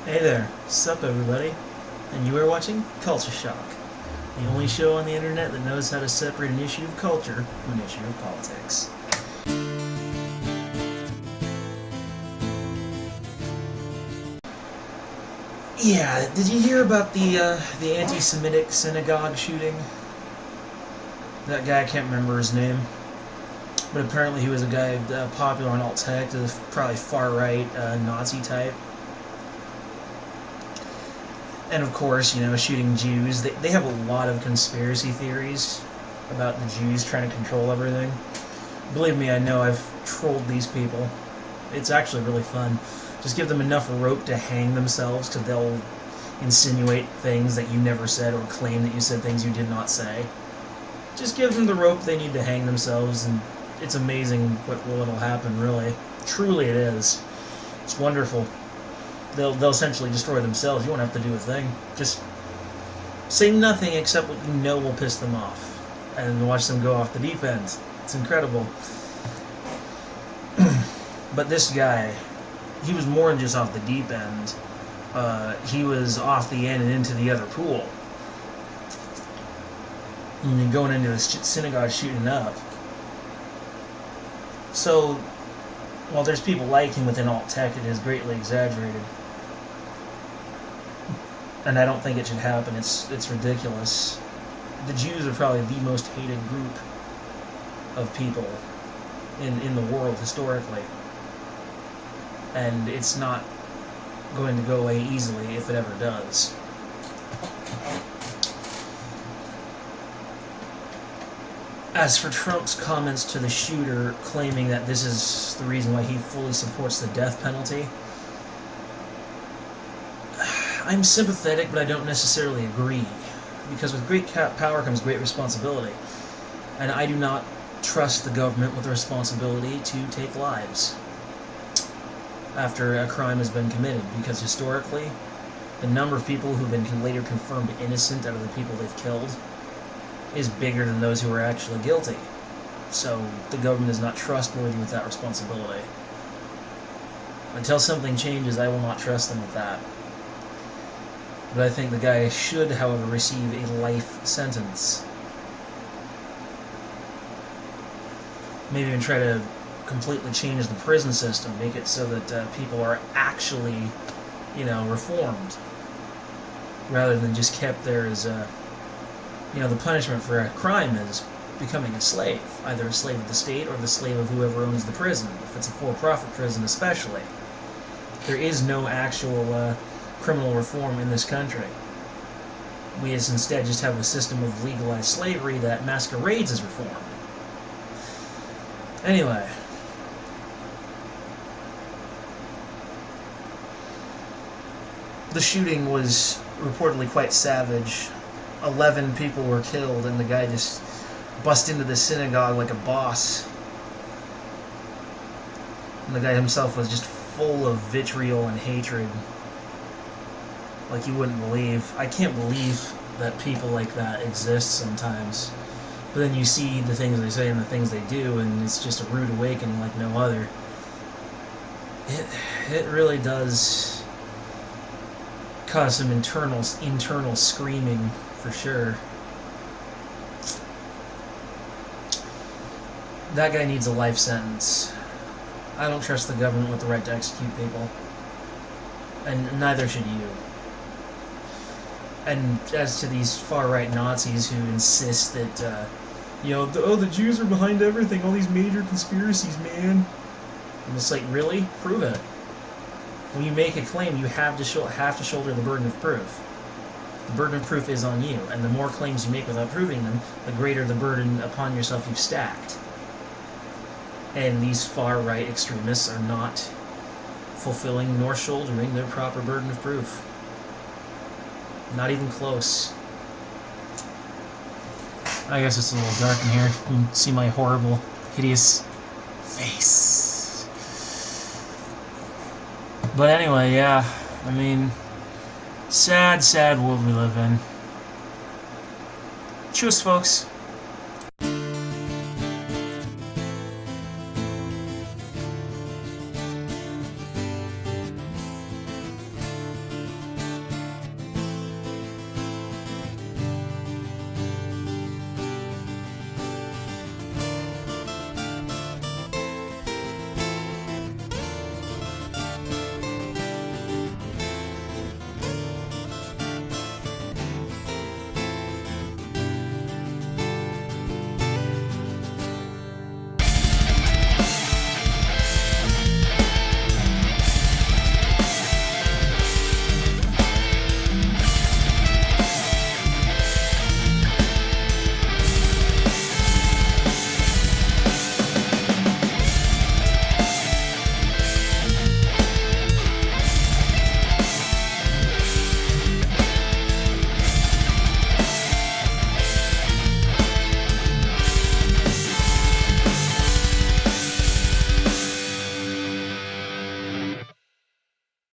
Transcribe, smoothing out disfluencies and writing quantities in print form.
Hey there, sup everybody, and you are watching Cultureschock, the only show on the internet that knows how to separate an issue of culture from an issue of politics. Yeah, did you hear about the anti-Semitic synagogue shooting? That guy, I can't remember his name, but apparently he was a guy popular on alt-tech, probably far-right Nazi type. And of course, shooting Jews. They have a lot of conspiracy theories about the Jews trying to control everything. Believe me, I know, I've trolled these people. It's actually really fun. Just give them enough rope to hang themselves, because they'll insinuate things that you never said or claim that you said things you did not say. Just give them the rope they need to hang themselves, and it's amazing what'll happen, really. Truly it is. It's wonderful. They'll essentially destroy themselves. You won't have to do a thing. Just say nothing except what you know will piss them off, and watch them go off the deep end. It's incredible. But this guy, he was more than just off the deep end. He was off the end and into the other pool. And then going into the synagogue shooting up. So, while there's people like him within alt-tech, it is greatly exaggerated. And I don't think it should happen. It's ridiculous. The Jews are probably the most hated group of people in the world historically. And it's not going to go away easily if it ever does. As for Trump's comments to the shooter, claiming that this is the reason why he fully supports the death penalty, I'm sympathetic, but I don't necessarily agree. Because with great power comes great responsibility. And I do not trust the government with the responsibility to take lives after a crime has been committed. Because historically, the number of people who've been later confirmed innocent out of the people they've killed is bigger than those who are actually guilty. So the government is not trustworthy with that responsibility. Until something changes, I will not trust them with that. But I think the guy should, however, receive a life sentence. Maybe even try to completely change the prison system, make it so that people are actually, reformed, rather than just kept there as the punishment for a crime is becoming a slave, either a slave of the state or the slave of whoever owns the prison, if it's a for-profit prison especially. There is no actual criminal reform in this country. We instead just have a system of legalized slavery that masquerades as reform. Anyway. The shooting was reportedly quite savage. 11 people were killed, and the guy just bust into the synagogue like a boss. And the guy himself was just full of vitriol and hatred, like you wouldn't believe. I can't believe that people like that exist sometimes. But then you see the things they say and the things they do, and it's just a rude awakening like no other. It really does cause some internal screaming, for sure. That guy needs a life sentence. I don't trust the government with the right to execute people. And neither should you. And as to these far-right Nazis who insist that, the Jews are behind everything, all these major conspiracies, man. And it's like, really? Prove it. When you make a claim, you have to shoulder the burden of proof. The burden of proof is on you, and the more claims you make without proving them, the greater the burden upon yourself you've stacked. And these far-right extremists are not fulfilling nor shouldering their proper burden of proof. Not even close. I guess it's a little dark in here. You can see my horrible, hideous face. But anyway, yeah. I mean, sad world we live in. Cheers, folks.